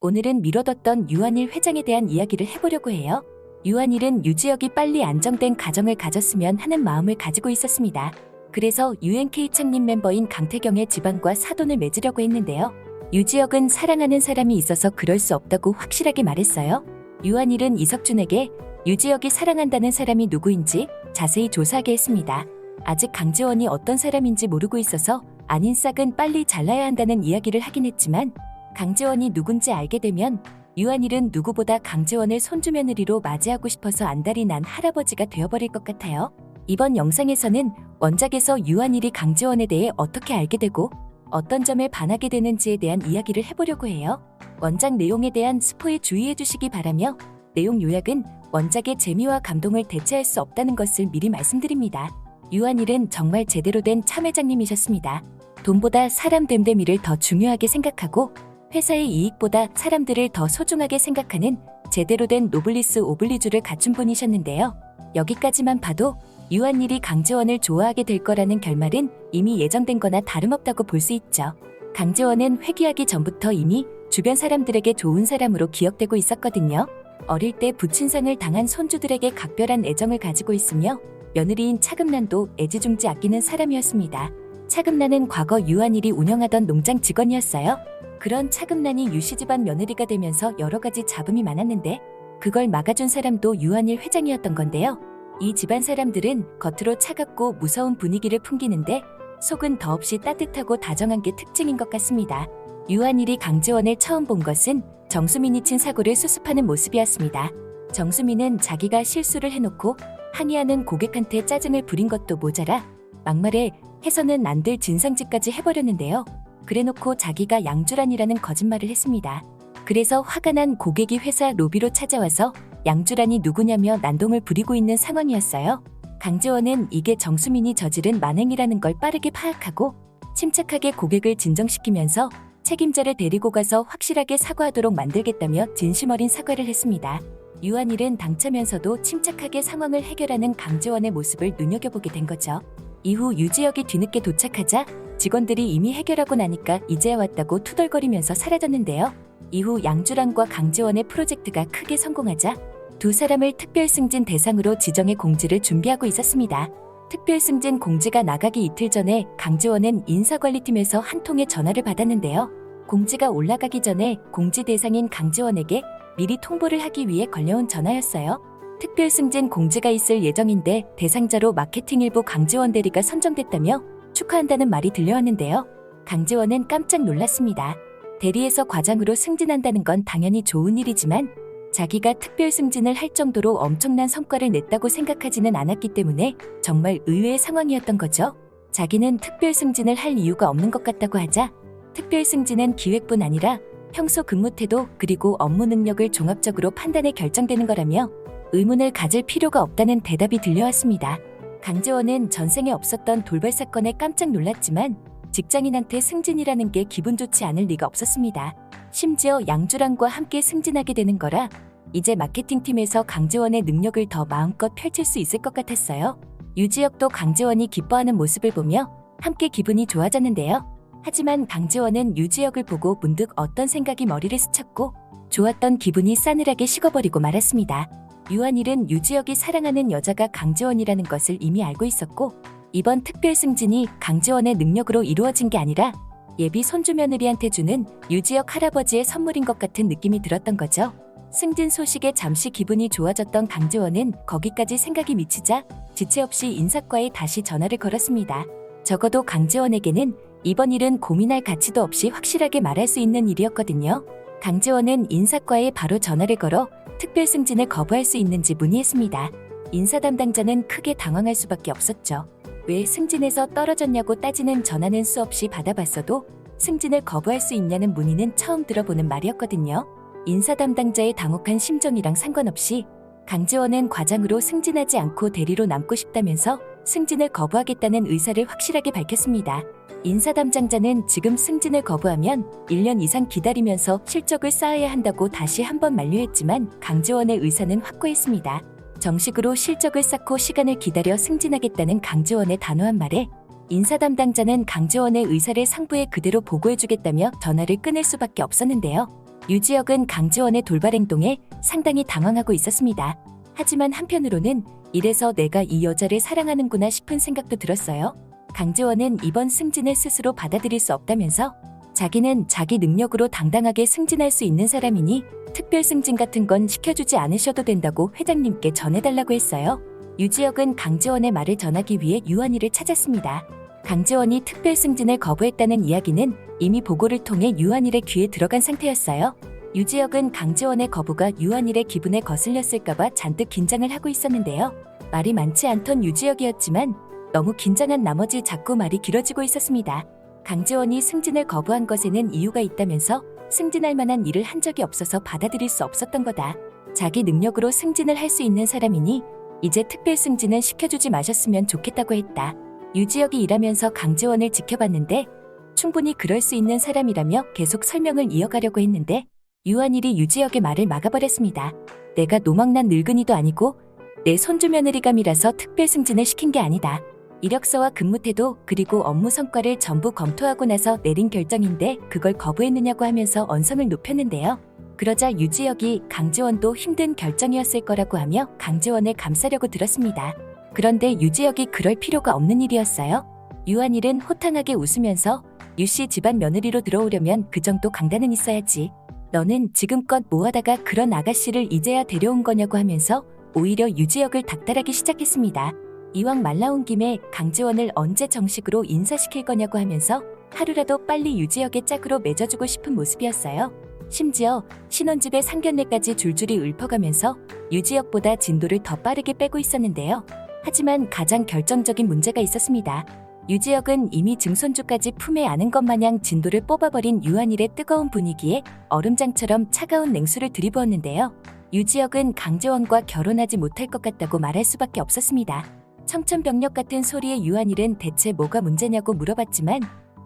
오늘은 미뤄뒀던 유한일 회장에 대한 이야기를 해보려고 해요. 유한일은 유지혁이 빨리 안정된 가정을 가졌으면 하는 마음을 가지고 있었습니다. 그래서 UNK 창립 멤버인 강태경의 집안과 사돈을 맺으려고 했는데요. 유지혁은 사랑하는 사람이 있어서 그럴 수 없다고 확실하게 말했어요. 유한일은 이석준에게 유지혁이 사랑한다는 사람이 누구인지 자세히 조사하게 했습니다. 아직 강지원이 어떤 사람인지 모르고 있어서 아닌 싹은 빨리 잘라야 한다는 이야기를 하긴 했지만 강지원이 누군지 알게 되면 유한일은 누구보다 강지원을 손주며느리로 맞이하고 싶어서 안달이 난 할아버지가 되어버릴 것 같아요. 이번 영상에서는 원작에서 유한일이 강지원에 대해 어떻게 알게 되고 어떤 점에 반하게 되는지에 대한 이야기를 해보려고 해요. 원작 내용에 대한 스포에 주의해 주시기 바라며 내용 요약은 원작의 재미와 감동을 대체할 수 없다는 것을 미리 말씀드립니다. 유한일은 정말 제대로 된 참회장님이셨습니다. 돈보다 사람 됨됨이를 더 중요하게 생각하고 회사의 이익보다 사람들을 더 소중하게 생각하는 제대로 된 노블리스 오블리주를 갖춘 분이셨는데요. 여기까지만 봐도 유한일이 강지원을 좋아하게 될 거라는 결말은 이미 예정된 거나 다름없다고 볼 수 있죠. 강지원은 회귀하기 전부터 이미 주변 사람들에게 좋은 사람으로 기억되고 있었거든요. 어릴 때 부친상을 당한 손주들에게 각별한 애정을 가지고 있으며 며느리인 차금란도 애지중지 아끼는 사람이었습니다. 차금란은 과거 유한일이 운영하던 농장 직원이었어요. 그런 차금란이 유씨 집안 며느리가 되면서 여러 가지 잡음이 많았는데 그걸 막아준 사람도 유한일 회장이었던 건데요. 이 집안 사람들은 겉으로 차갑고 무서운 분위기를 풍기는데 속은 더없이 따뜻하고 다정한 게 특징인 것 같습니다. 유한일이 강지원을 처음 본 것은 정수민이 친 사고를 수습하는 모습이었습니다. 정수민은 자기가 실수를 해놓고 항의하는 고객한테 짜증을 부린 것도 모자라 막말에 해서는 안 될 진상짓까지 해버렸는데요. 그래놓고 자기가 양주란이라는 거짓말을 했습니다. 그래서 화가 난 고객이 회사 로비로 찾아와서 양주란이 누구냐며 난동을 부리고 있는 상황이었어요. 강지원은 이게 정수민이 저지른 만행이라는 걸 빠르게 파악하고 침착하게 고객을 진정시키면서 책임자를 데리고 가서 확실하게 사과하도록 만들겠다며 진심 어린 사과를 했습니다. 유한일은 당차면서도 침착하게 상황을 해결하는 강지원의 모습을 눈여겨보게 된 거죠. 이후 유지혁이 뒤늦게 도착하자 직원들이 이미 해결하고 나니까 이제야 왔다고 투덜거리면서 사라졌는데요. 이후 양주란과 강지원의 프로젝트가 크게 성공하자 두 사람을 특별승진 대상으로 지정해 공지를 준비하고 있었습니다. 특별승진 공지가 나가기 이틀 전에 강지원은 인사관리팀에서 한 통의 전화를 받았는데요. 공지가 올라가기 전에 공지 대상인 강지원에게 미리 통보를 하기 위해 걸려온 전화였어요. 특별승진 공지가 있을 예정인데 대상자로 마케팅일부 강지원 대리가 선정됐다며 축하한다는 말이 들려왔는데요. 강지원은 깜짝 놀랐습니다. 대리에서 과장으로 승진한다는 건 당연히 좋은 일이지만 자기가 특별 승진을 할 정도로 엄청난 성과를 냈다고 생각하지는 않았기 때문에 정말 의외의 상황이었던 거죠. 자기는 특별 승진을 할 이유가 없는 것 같다고 하자 특별 승진은 기획뿐 아니라 평소 근무 태도 그리고 업무 능력을 종합적으로 판단해 결정되는 거라며 의문을 가질 필요가 없다는 대답이 들려왔습니다. 강지원은 전생에 없었던 돌발 사건에 깜짝 놀랐지만 직장인한테 승진이라는 게 기분 좋지 않을 리가 없었습니다. 심지어 양주란과 함께 승진하게 되는 거라 이제 마케팅팀에서 강지원의 능력을 더 마음껏 펼칠 수 있을 것 같았어요. 유지혁도 강지원이 기뻐하는 모습을 보며 함께 기분이 좋아졌는데요. 하지만 강지원은 유지혁을 보고 문득 어떤 생각이 머리를 스쳤고 좋았던 기분이 싸늘하게 식어버리고 말았습니다. 유한일은 유지혁이 사랑하는 여자가 강지원이라는 것을 이미 알고 있었고 이번 특별 승진이 강지원의 능력으로 이루어진 게 아니라 예비 손주며느리한테 주는 유지혁 할아버지의 선물인 것 같은 느낌이 들었던 거죠. 승진 소식에 잠시 기분이 좋아졌던 강지원은 거기까지 생각이 미치자 지체 없이 인사과에 다시 전화를 걸었습니다. 적어도 강지원에게는 이번 일은 고민할 가치도 없이 확실하게 말할 수 있는 일이었거든요. 강지원은 인사과에 바로 전화를 걸어 특별 승진을 거부할 수 있는지 문의했습니다. 인사 담당자는 크게 당황할 수밖에 없었죠. 왜 승진에서 떨어졌냐고 따지는 전화는 수없이 받아봤어도 승진을 거부할 수 있냐는 문의는 처음 들어보는 말이었거든요. 인사 담당자의 당혹한 심정이랑 상관없이 강지원은 과장으로 승진하지 않고 대리로 남고 싶다면서 승진을 거부하겠다는 의사를 확실하게 밝혔습니다. 인사 담당자는 지금 승진을 거부하면 1년 이상 기다리면서 실적을 쌓아야 한다고 다시 한번 만류했지만 강지원의 의사는 확고했습니다. 정식으로 실적을 쌓고 시간을 기다려 승진하겠다는 강지원의 단호한 말에 인사 담당자는 강지원의 의사를 상부에 그대로 보고해주겠다며 전화를 끊을 수밖에 없었는데요. 유지혁은 강지원의 돌발 행동에 상당히 당황하고 있었습니다. 하지만 한편으로는 이래서 내가 이 여자를 사랑하는구나 싶은 생각도 들었어요. 강지원은 이번 승진을 스스로 받아들일 수 없다면서 자기는 자기 능력으로 당당하게 승진할 수 있는 사람이니 특별 승진 같은 건 시켜주지 않으셔도 된다고 회장님께 전해달라고 했어요. 유지혁은 강지원의 말을 전하기 위해 유한이를 찾았습니다. 강지원이 특별 승진을 거부했다는 이야기는 이미 보고를 통해 유한일의 귀에 들어간 상태였어요. 유지혁은 강지원의 거부가 유한일의 기분에 거슬렸을까봐 잔뜩 긴장을 하고 있었는데요. 말이 많지 않던 유지혁이었지만 너무 긴장한 나머지 자꾸 말이 길어지고 있었습니다. 강지원이 승진을 거부한 것에는 이유가 있다면서 승진할 만한 일을 한 적이 없어서 받아들일 수 없었던 거다. 자기 능력으로 승진을 할 수 있는 사람이니 이제 특별 승진은 시켜주지 마셨으면 좋겠다고 했다. 유지혁이 일하면서 강지원을 지켜봤는데 충분히 그럴 수 있는 사람이라며 계속 설명을 이어가려고 했는데 유한일이 유지혁의 말을 막아버렸습니다. 내가 노망난 늙은이도 아니고 내 손주 며느리감이라서 특별 승진을 시킨 게 아니다. 이력서와 근무 태도 그리고 업무 성과를 전부 검토하고 나서 내린 결정인데 그걸 거부했느냐고 하면서 언성을 높였는데요. 그러자 유지혁이 강지원도 힘든 결정이었을 거라고 하며 강지원을 감싸려고 들었습니다. 그런데 유지혁이 그럴 필요가 없는 일이었어요. 유한일은 호탕하게 웃으면서 유씨 집안 며느리로 들어오려면 그 정도 강단은 있어야지. 너는 지금껏 뭐하다가 그런 아가씨를 이제야 데려온 거냐고 하면서 오히려 유지혁을 닥달하기 시작했습니다. 이왕 말 나온 김에 강지원을 언제 정식으로 인사시킬 거냐고 하면서 하루라도 빨리 유지혁의 짝으로 맺어주고 싶은 모습이었어요. 심지어 신혼집에 상견례까지 줄줄이 읊어가면서 유지혁보다 진도를 더 빠르게 빼고 있었는데요. 하지만 가장 결정적인 문제가 있었습니다. 유지혁은 이미 증손주까지 품에 안은 것 마냥 진도를 뽑아버린 유한일의 뜨거운 분위기에 얼음장처럼 차가운 냉수를 들이부었는데요. 유지혁은 강지원과 결혼하지 못할 것 같다고 말할 수밖에 없었습니다. 청천벽력 같은 소리에 유한일은 대체 뭐가 문제냐고 물어봤지만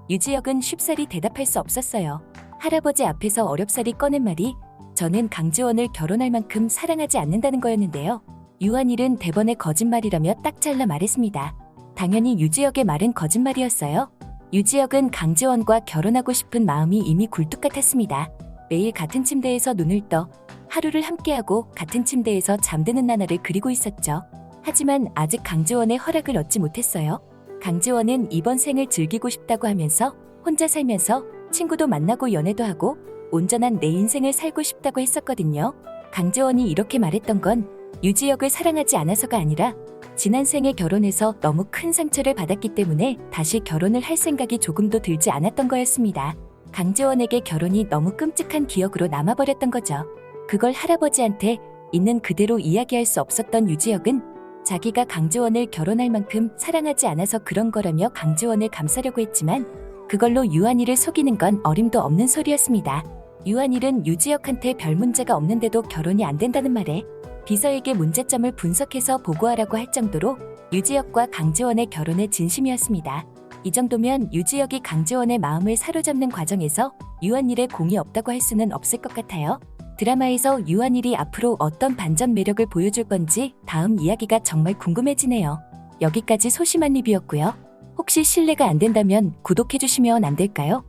유지혁은 쉽사리 대답할 수 없었어요. 할아버지 앞에서 어렵사리 꺼낸 말이 저는 강지원을 결혼할 만큼 사랑하지 않는다는 거였는데요. 유한일은 대번에 거짓말이라며 딱 잘라 말했습니다. 당연히 유지혁의 말은 거짓말이었어요. 유지혁은 강지원과 결혼하고 싶은 마음이 이미 굴뚝 같았습니다. 매일 같은 침대에서 눈을 떠 하루를 함께하고 같은 침대에서 잠드는 나날을 그리고 있었죠. 하지만 아직 강지원의 허락을 얻지 못했어요. 강지원은 이번 생을 즐기고 싶다고 하면서 혼자 살면서 친구도 만나고 연애도 하고 온전한 내 인생을 살고 싶다고 했었거든요. 강지원이 이렇게 말했던 건 유지혁을 사랑하지 않아서가 아니라 지난 생에 결혼해서 너무 큰 상처를 받았기 때문에 다시 결혼을 할 생각이 조금도 들지 않았던 거였습니다. 강지원에게 결혼이 너무 끔찍한 기억으로 남아버렸던 거죠. 그걸 할아버지한테 있는 그대로 이야기할 수 없었던 유지혁은 자기가 강지원을 결혼할 만큼 사랑하지 않아서 그런 거라며 강지원을 감싸려고 했지만 그걸로 유한일을 속이는 건 어림도 없는 소리였습니다. 유한일은 유지혁한테 별 문제가 없는데도 결혼이 안 된다는 말에 비서에게 문제점을 분석해서 보고하라고 할 정도로 유지혁과 강지원의 결혼에 진심이었습니다. 이 정도면 유지혁이 강지원의 마음을 사로잡는 과정에서 유한일의 공이 없다고 할 수는 없을 것 같아요. 드라마에서 유한일이 앞으로 어떤 반전 매력을 보여줄 건지 다음 이야기가 정말 궁금해지네요. 여기까지 소심한 리뷰였고요. 혹시 실례가 안 된다면 구독해주시면 안 될까요?